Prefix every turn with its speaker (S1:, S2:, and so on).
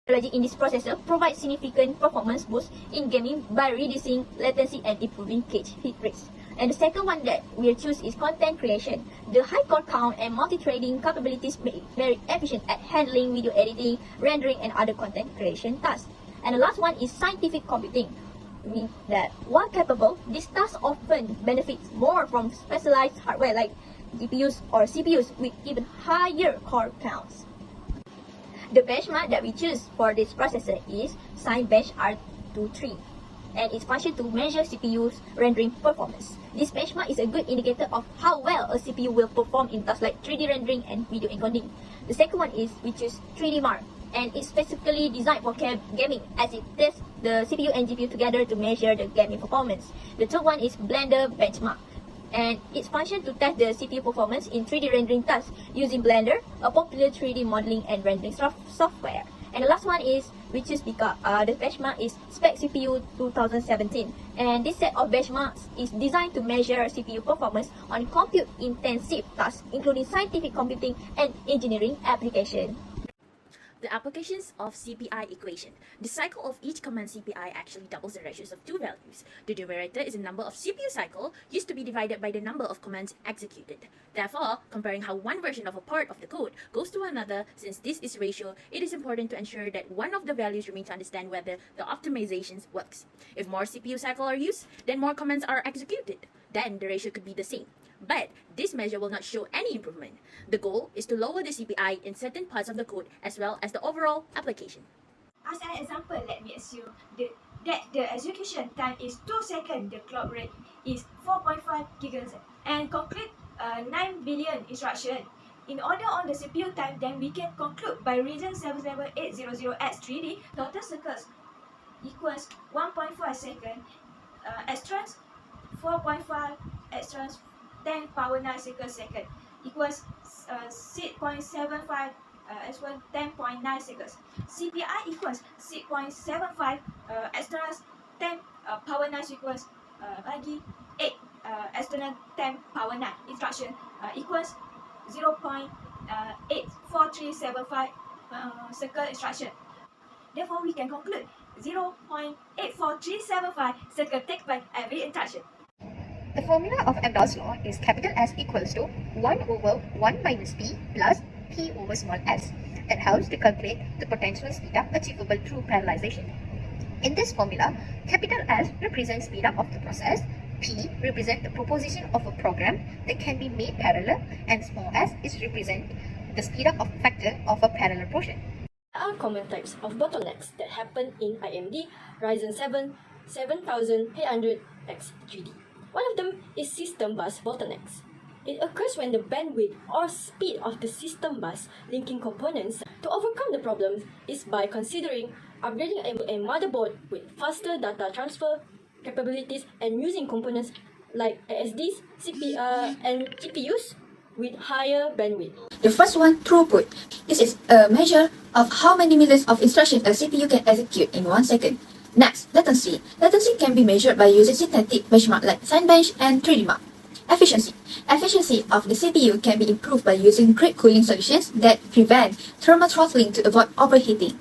S1: Technology in this processor provides significant performance boost in gaming by reducing latency and improving cache hit rates. And the second one that we'll choose is content creation. The high core count and multi-threading capabilities make it very efficient at handling video editing, rendering, and other content creation tasks. And the last one is scientific computing. Means that while capable, this task often benefits more from specialized hardware like GPUs or CPUs with even higher core counts. The benchmark that we choose for this processor is Cinebench R23, and its function to measure CPU's rendering performance. This benchmark is a good indicator of how well a CPU will perform in tasks like 3D rendering and video encoding. The second one is we choose 3D Mark, and it's specifically designed for gaming as it tests the CPU and GPU together to measure the gaming performance. The third one is Blender Benchmark, and its function to test the CPU performance in 3D rendering tasks using Blender, a popular 3D modeling and rendering software. And the last one is we choose because the benchmark is Spec CPU 2017, and this set of benchmarks is designed to measure CPU performance on compute-intensive tasks including scientific computing and engineering applications.
S2: The applications of CPI equation. The cycle of each command CPI actually doubles the ratios of two values. The numerator is the number of CPU cycle used to be divided by the number of commands executed. Therefore, comparing how one version of a part of the code goes to another, since this is ratio, it is important to ensure that one of the values remains to understand whether the optimizations works. If more CPU cycle are used, then more commands are executed. Then the ratio could be the same. But this measure will not show any improvement. The goal is to lower the CPI in certain parts of the code as well as the overall application.
S3: As an example, let me assume that the execution time is 2 seconds, the clock rate is 4.5 GHz, and conclude 9 billion instructions. In order on the CPU time, then we can conclude by Ryzen 77800X3D, total circuits equals 1.5 seconds, extras 4.5, extras 10 power 9 seconds second equals 6.75 exponent 10.9 seconds. CPI equals 6.75 extras 10 power 9 sequence bagi 8 external 10 power 9 instruction equals 0.84375 circle instruction. Therefore, we can conclude 0.84375 circle take by every instruction.
S4: The formula of Amdahl's law is capital S equals to 1 over 1 minus P plus P over small s. That helps to calculate the potential speedup achievable through parallelization. In this formula, capital S represents speedup of the process, P represents the proposition of a program that can be made parallel, and small s is represent the speedup of factor of a parallel portion.
S5: There are common types of bottlenecks that happen in AMD Ryzen 7 7800X3D. One of them is system bus bottlenecks. It occurs when the bandwidth or speed of the system bus linking components. To overcome the problem is by considering upgrading a motherboard with faster data transfer capabilities and using components like SSDs, and GPUs with higher bandwidth.
S6: The first one, throughput. This is a measure of how many millions of instructions a CPU can execute in 1 second. Next, latency. Latency can be measured by using synthetic benchmark like Cinebench and 3D Mark. Efficiency. Efficiency of the CPU can be improved by using grid cooling solutions that prevent thermal throttling to avoid overheating.